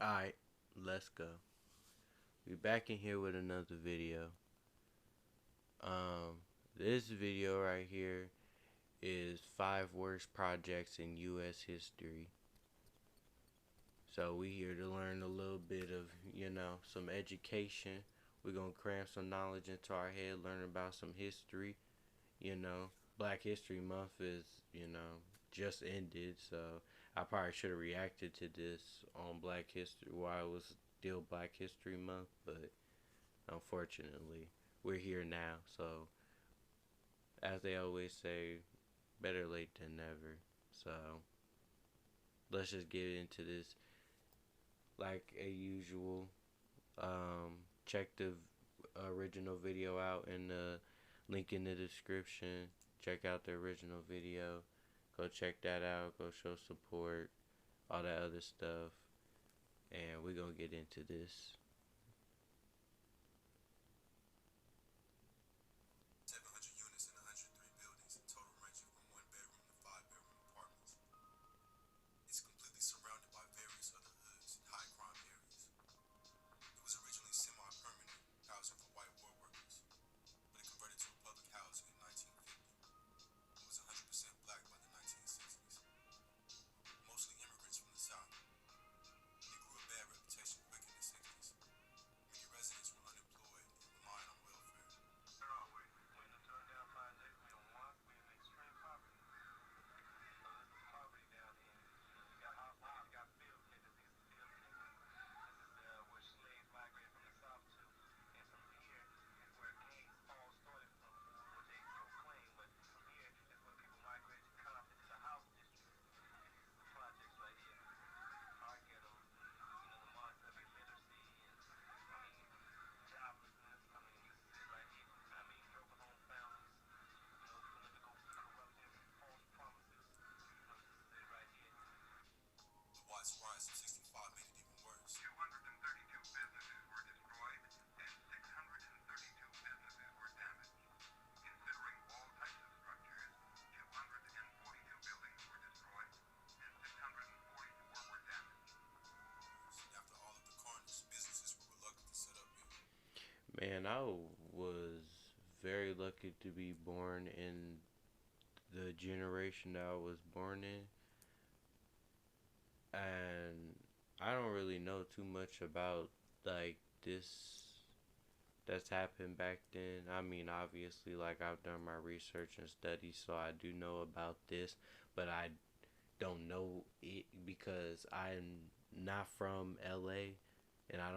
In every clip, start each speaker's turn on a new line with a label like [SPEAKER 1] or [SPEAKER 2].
[SPEAKER 1] Alright, let's go. We back in here with another video. This video right here is 5 worst projects in US history. So we here to learn a little bit of, some education. We're gonna cram some knowledge into our head, learn about some history. Black History Month is, just ended, so I probably should have reacted to this on Black History while it was still Black History Month, but unfortunately, we're here now. So, as they always say, better late than never. So, let's just get into this like a usual. Check the original video out in the link in the description. Check out the original video. Go check that out. Go show support. All that other stuff. And we're going to get into this.
[SPEAKER 2] Rise of 65 made it even worse. 232 businesses were destroyed and 632 businesses were damaged. Considering all types of structures, 242 buildings were destroyed and 644 were damaged. After all of the carnage, businesses were reluctant to set up here.
[SPEAKER 1] Man, I was very lucky to be born in the generation that I was born in. And I don't really know too much about like this that's happened back then. I mean, obviously, like I've done my research and studies, so I do know about this, but I don't know it because I'm not from LA, and I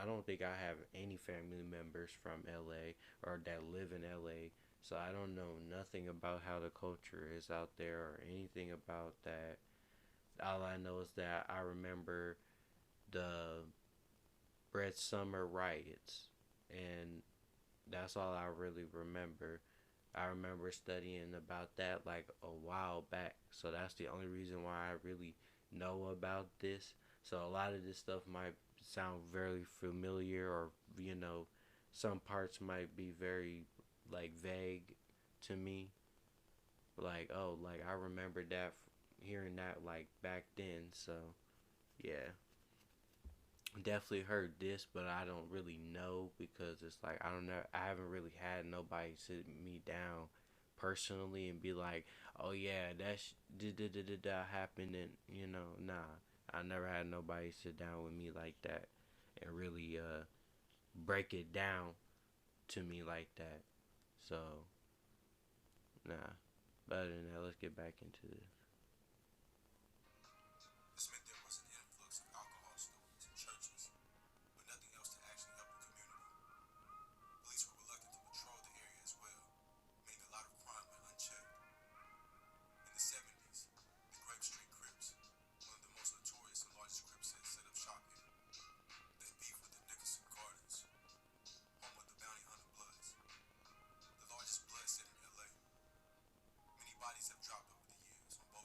[SPEAKER 1] don't think I have any family members from LA or that live in LA, so I don't know nothing about how the culture is out there or anything about that. All I know is that I remember the Red Summer riots, and that's all I really remember. I remember studying about that like a while back, so that's the only reason why I really know about this. So a lot of this stuff might sound very familiar, or some parts might be very like vague to me. Like, oh, like I remember that, hearing that like back then. So yeah, definitely heard this, but I don't really know because it's like I don't know. I haven't really had nobody sit me down personally and be like, oh yeah, that's that happened, and nah. I never had nobody sit down with me like that and really break it down to me like that. So nah. But other than that, let's get back into this.
[SPEAKER 2] This meant there was an influx of alcohol stores and churches, but nothing else to actually help the community. Police were reluctant to patrol the area as well, meaning a lot of crime went unchecked. In the 70s, the Grape Street Crips, one of the most notorious and largest Crips, had set up shop here. They beefed with the Nicholson Gardens, home of the Bounty Hunter Bloods, the largest blood set in LA. Many bodies have dropped over the years on both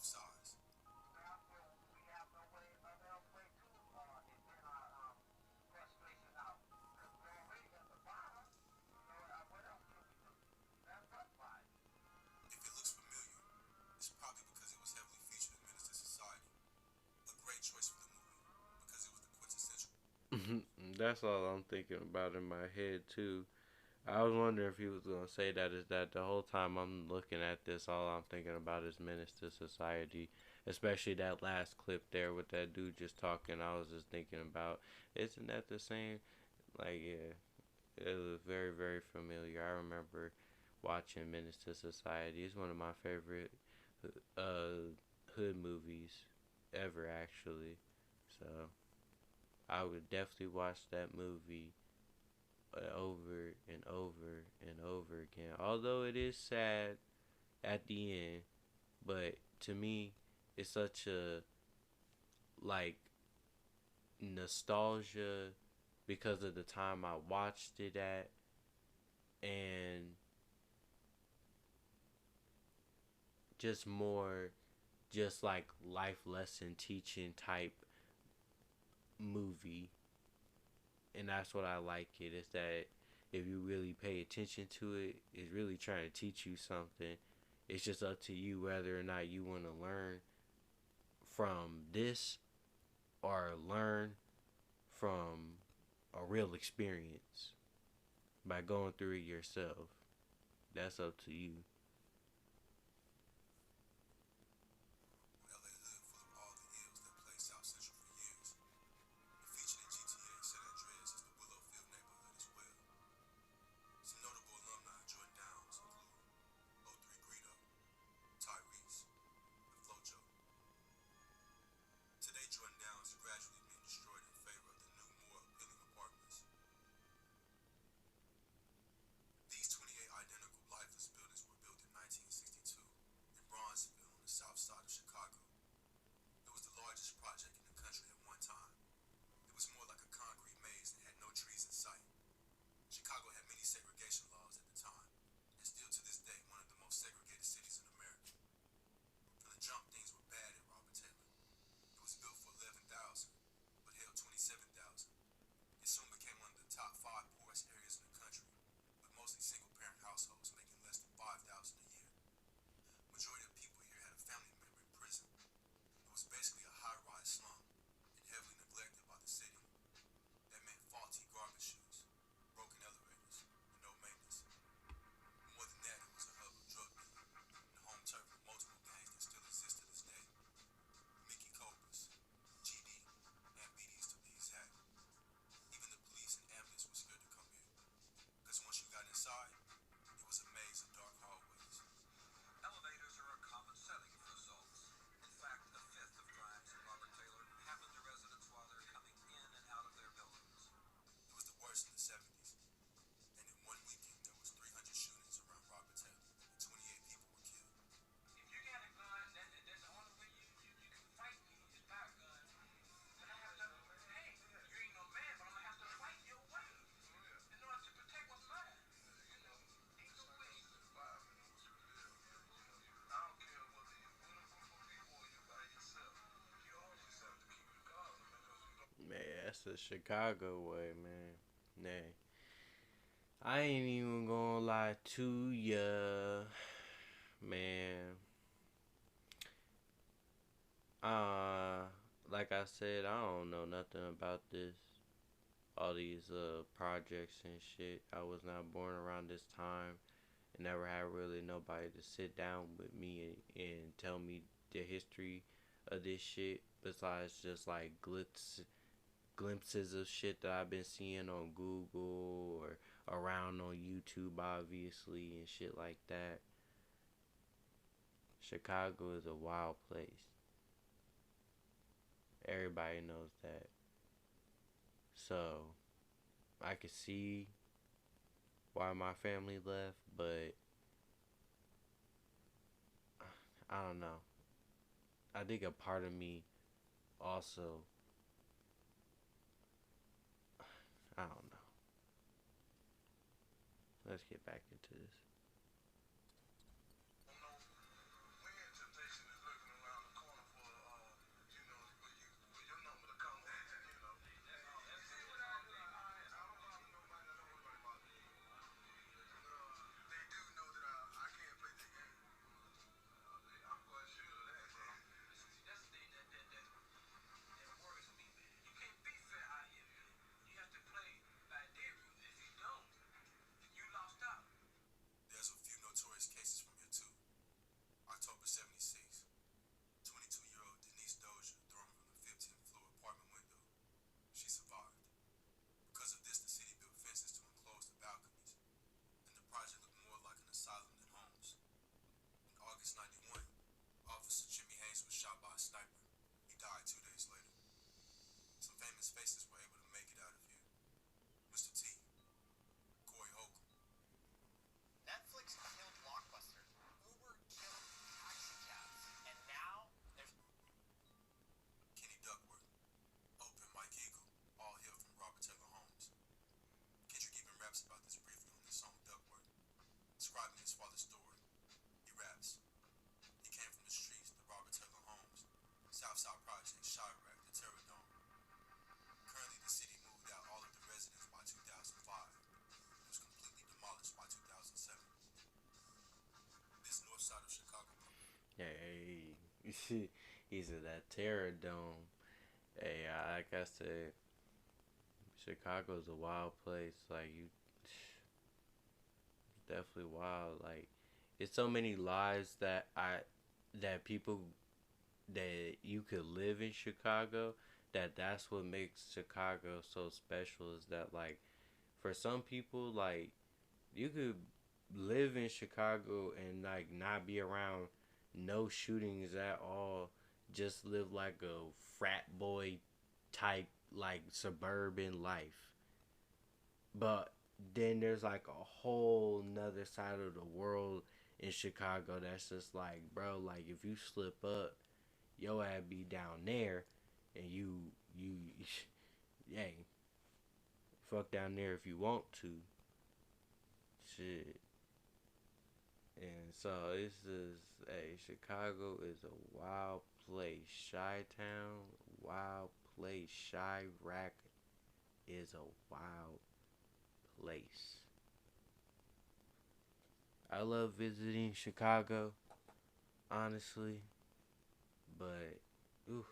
[SPEAKER 1] That's all I'm thinking about in my head too. I was wondering if he was gonna say that. Is that the whole time I'm looking at this, all I'm thinking about is Menace to Society, especially that last clip there with that dude just talking. I was just thinking about, isn't that the same? Like, yeah, it was very, very familiar. I remember watching Menace to Society. It's one of my favorite uh, hood movies ever, actually. So I would definitely watch that movie over and over and over again. Although it is sad at the end, but to me, it's such a like nostalgia because of the time I watched it at, and just more just like life lesson teaching type movie. And that's what I like it is that if you really pay attention to it, it's really trying to teach you something. It's just up to you whether or not you want to learn from this or learn from a real experience by going through it yourself. That's up to you.
[SPEAKER 2] LA hood full of all the ills that plagued South Central for years. It featured in GTA San Andreas as the Willowfield neighborhood as well. Some notable alumni joined Downs include O3 Greedo, Tyrese, and Flojo. Today, Jordan Downs is gradually being destroyed in favor of the new, more appealing apartments. These 28 identical lifeless buildings were built in 1962 in Bronzeville on the south side of Chicago. It was the largest project in the country at one time. It was more like a concrete maze and had no trees in sight. Chicago had many segregation laws at the time, and still to this day one of the most segregated cities in America. From the jump, things were bad at Robert Taylor. It was built for 11,000, but held 27,000. It soon became one of the top 5 poorest areas in the country, with mostly single-parent households making less than 5,000 a year. Majority of people here had a family member in prison. It was basically a high-rise slum and heavily neglected by the city. That meant faulty garbage chutes, broken elevators, and no maintenance. More than that, it was a hub of drug dealing and home turf of multiple gangs that still exist to this day. Mickey Cobras, GD, and BDs to be exact. Even the police and ambulance were scared to come here, because once you got inside, it was a maze of dark hallways. Elevators are a common setting for assaults. In fact, a fifth of crimes in Robert Taylor happen to residents while they're coming in and out of their buildings. It was the worst in the 70s, and in one weekend there was 300 shootings around Robert Taylor, and 28 people were killed. If you got a gun, that's the only way you can fight me is by a gun. But I have to, hey, you ain't no man, but I'm gonna have to fight your way in order to protect what's mine. You know, ain't no way. I don't care whether you're with a group of people or you're by yourself. You always have to keep your guard up because you don't.
[SPEAKER 1] Man, that's the Chicago way, man. Nah. I ain't even gonna lie to ya, man. Uh, like I said, I don't know nothing about this. All these projects and shit. I was not born around this time, and never had really nobody to sit down with me and tell me the history of this shit. Besides just like glimpses of shit that I've been seeing on Google or around on YouTube, obviously, and shit like that. Chicago is a wild place. Everybody knows that. So, I could see why my family left, but I don't know. I think a part of me also, I don't know. Let's get back into this.
[SPEAKER 2] shot by a sniper. He died 2 days later. Some famous faces were able to make it out of here. Mr. T, Corey Holcomb,
[SPEAKER 3] Netflix killed Blockbuster. Uber killed taxi cabs. And now there's
[SPEAKER 2] Kenny Duckworth, Open Mike Eagle, all hail from Robert Taylor Holmes. Kendrick even raps about this briefly on his song Duckworth, describing his father's story. He raps, he came from the streets, the Robert Taylor Holmes, Southside Project, Chirac, the Terror Dome. Currently, the city moved out all of the residents by 2005. It was completely demolished by 2007. This north side of Chicago.
[SPEAKER 1] Hey, he said that Terror Dome. Hey, like I said, Chicago's a wild place. Like you, it's definitely wild. Like it's so many lies that people that you could live in Chicago. That's what makes Chicago so special. Is that like for some people like you could live in Chicago and like not be around no shootings at all. Just live like a frat boy type like suburban life. But then there's like a whole nother side of the world in Chicago that's just like, bro, like if you slip up, your ass be down there, and you, hey, fuck down there if you want to, shit. And so this is, hey, Chicago is a wild place. Chi-Town, wild place. Chirac is a wild place. I love visiting Chicago, honestly, but ooh,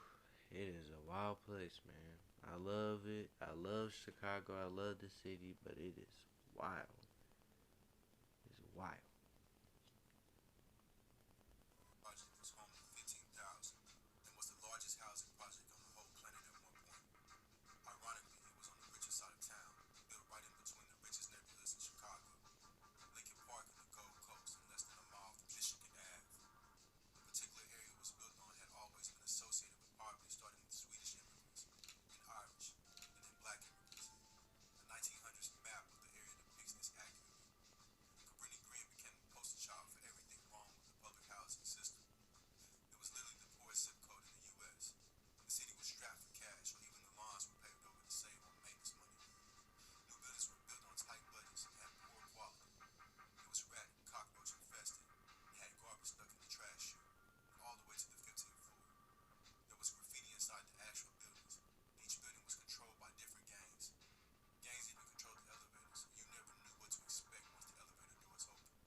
[SPEAKER 1] it is a wild place, man. I love it. I love Chicago. I love the city, but it is wild. It's wild.
[SPEAKER 2] Project was home to 15,000 and was the largest housing project on the whole planet at one point. Ironically, it was on the richest side of town, built right in between the richest neighborhoods in Chicago, Lincoln Park and the Gold Coast, and less than a mile from Michigan Ave. The particular area it was built on had always been associated with poverty, starting with Swedish immigrants, and Irish, and then black immigrants. The 1900s map of the area depicts this accurately. Cabrini Green became the poster child for everything wrong with the public housing system. It was literally the poorest zip code in the U.S. The city was strapped for cash, or even the lawns were paved over to save on maintenance money. New buildings were built on tight budgets and had poor quality. It was rat and cockroach infested and had garbage stuck in the trash chute, all the way to the 15th floor. There was graffiti inside the actual buildings. Each building was controlled by different gangs. Gangs even controlled the elevators, and you never knew what to expect once the elevator doors opened.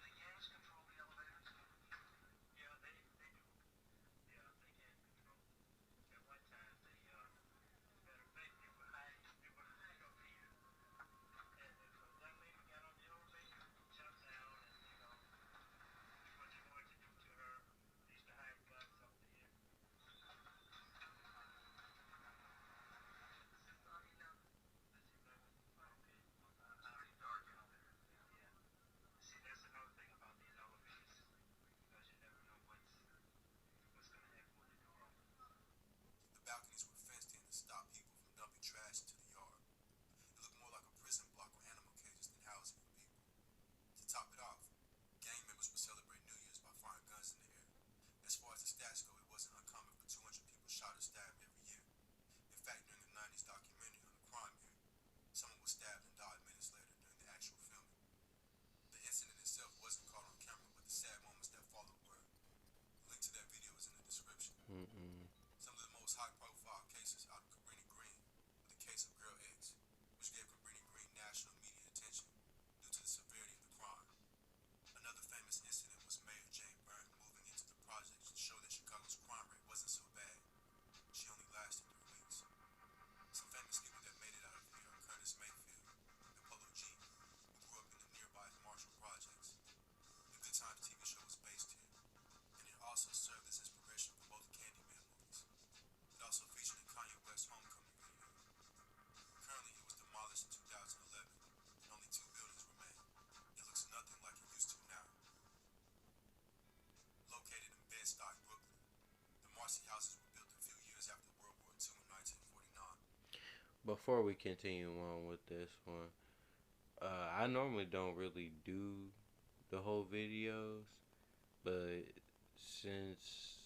[SPEAKER 3] the gangs control the elevators. Yeah, they do. Yeah, they can control. At one time, matter of fact, they were hiding over here. And if a young lady got on the elevator, jumped down, and do what you wanted to do to her. They used to hide guns over here. This is 11. Okay. Pretty dark out there. Yeah. See, that's another thing about these elevators, because you never know what's gonna happen when the door opens.
[SPEAKER 2] The balconies were fenced in to stop people from dumping trash into the yard. It looked more like a prison block or animal cages than housing for people. To top it off, gang members would celebrate New Year's by firing guns in the air. As far as the stats go, it wasn't uncommon for 200 people shot or stabbed every year. In fact, during the 90s documentary on the crime here, someone was stabbed and died minutes later during the actual filming. The incident itself wasn't caught on camera, but the sad moments that followed were. The link to that video is in the description.
[SPEAKER 1] Mm-mm.
[SPEAKER 2] Some of the most high-profile cases out of Cabrini Green were the case of Girl X, which gave Cabrini Green national media attention due to the severity of the crime. Another famous incident was Mayor Jane Byrne moving into the projects to show that Chicago's crime rate wasn't so bad. She only lasted 3 weeks. Some famous people that made it out of here are Curtis Mayfield and Polo G, who grew up in the nearby Marshall Projects. The Good Times TV show was based here, and it also served as inspiration for both Candyman movies. It also featured the Kanye West Homecoming video. Marcy houses were built a few years after World War II in 1949.
[SPEAKER 1] Before we continue on with this one, I normally don't really do the whole videos, but since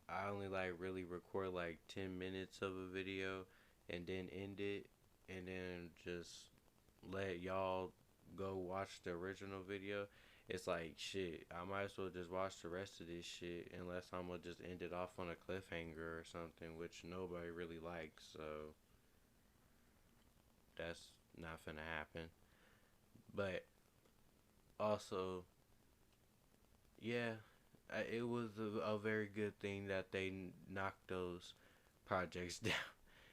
[SPEAKER 1] I only like really record like 10 minutes of a video and then end it and then just let y'all go watch the original video, it's like shit. I might as well just watch the rest of this shit unless I'm gonna just end it off on a cliffhanger or something, which nobody really likes. So that's not gonna happen. But also, yeah, it was a very good thing that they knocked those projects down.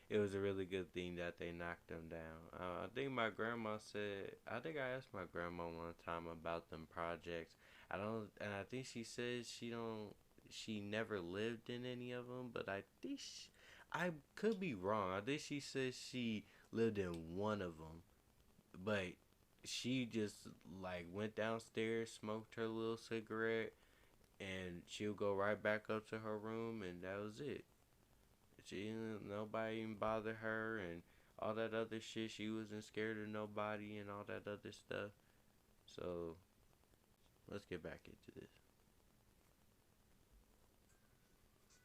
[SPEAKER 1] It was a really good thing that they knocked them down. I think my grandma said. I think I asked my grandma one time about them projects. I don't, and I think she said she don't. She never lived in any of them, but I think I could be wrong. I think she said she lived in one of them, but she just like went downstairs, smoked her little cigarette, and she'll go right back up to her room, and that was it. She nobody even bothered her, and all that other shit. She wasn't scared of nobody, and all that other stuff. So let's get back into this.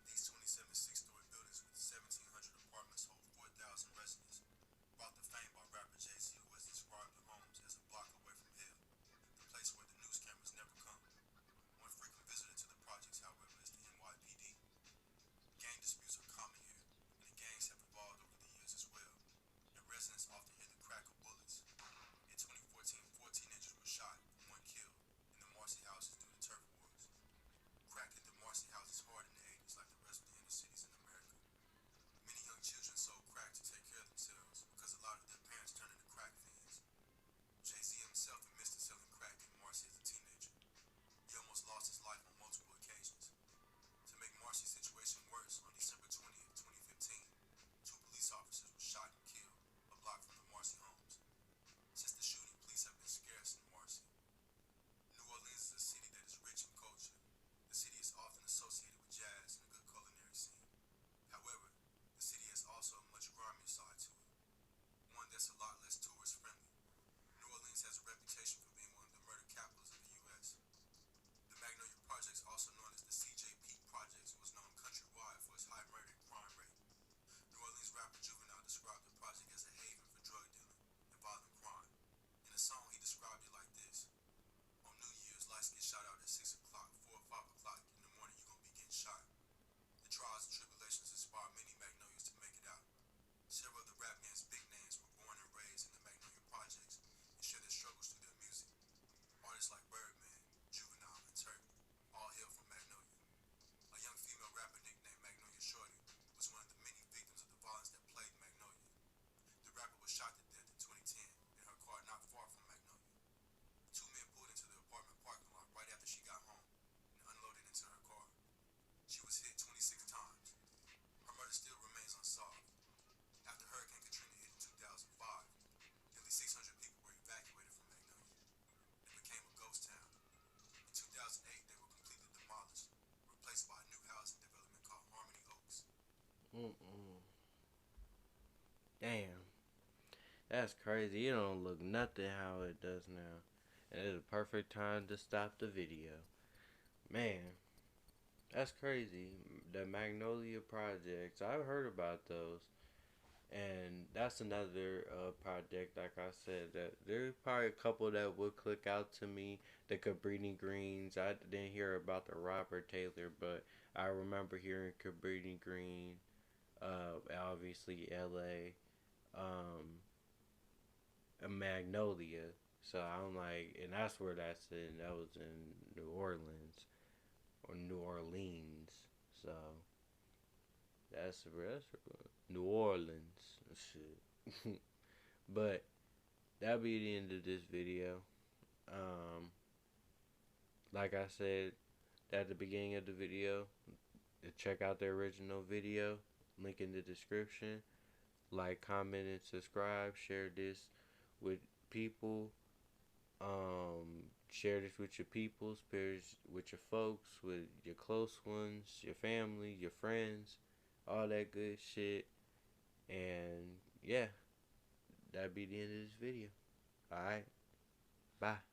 [SPEAKER 2] These 27 six-story buildings with 1,700 apartments hold 4,000 residents, brought to fame by rapper Jay-Z, who has described the homes as a block away from hell, the place where the news cameras never come. One frequent visitor to the projects, however, is the NYPD. Gang disputes are common here, and the gangs have evolved over the years as well, and residents often hear the crack of bullets. In 2014, 4 teenagers were shot and 1 killed in the Marcy houses due to turf wars. Crack hit the Marcy houses hard in the 80s, like the rest of the inner cities in America. Many young children sold crack to take care of themselves because a lot of their parents turned into crack fiends. Jay-Z himself admits to selling crack in Marcy as a teenager. He almost lost his life on multiple occasions. To make Marcy's situation worse, on December 20th, 2015, 2 police officers were shot and killed a block from the Marcy homes. Since the shooting, police have been scarce in Marcy. New Orleans is a city that is rich in culture. The city is often associated with jazz and a good culinary scene. However, the city has also a much grimier side to it, one that's a lot less tourist friendly. New Orleans has a reputation for being one of the murder capitals of the U.S. The Magnolia Projects, also known as the CJ Peak Projects, was known countrywide for its high murder and crime rate. New Orleans rapper Juvenile described the project as a haven for drug dealing and violent crime. In a song, he described it like this: "On New Year's, lights get shot out at 6 o'clock, 4 or 5 o'clock in the morning, you're gonna be getting shot." The trials and tribulations inspired many Magnolians to make it out. Several of the rap man's big names were born and raised in the Magnolia Projects and share their struggles through their music. Artists like Birdman, Juvenile, and Turk all hail from Magnolia. A young female rapper nicknamed Magnolia Shorty was one of the many victims of the violence that plagued Magnolia. The rapper was shot to death in 2010 in her car not far from Magnolia. 2 men pulled into the apartment parking lot right after she got home and unloaded into her car. She was hit 26 times. Her murder still remains unsolved. After Hurricane Katrina hit in 2005, nearly 600 people were evacuated from Magnolia. It became a ghost town. In 2008, they were completely demolished, replaced by a new housing development called Harmony Oaks.
[SPEAKER 1] Mm-mm. Damn, that's crazy. It don't look nothing how it does now, and it's a perfect time to stop the video. Man, that's crazy. The Magnolia Projects. I've heard about those. And that's another project, like I said, that there's probably a couple that would click out to me. The Cabrini Greens. I didn't hear about the Robert Taylor, but I remember hearing Cabrini Green. Obviously L.A. Magnolia. So I'm like, and that's where that's in. That was in New Orleans or New Orleans. So that's New Orleans. Shit. But that'll be the end of this video. Um, like I said at the beginning of the video, check out the original video. Link in the description. Like, comment, and subscribe. Share this with people. share this with your people, share this with your folks, with your close ones, your family, your friends, all that good shit. And yeah, that'd be the end of this video. Alright, bye.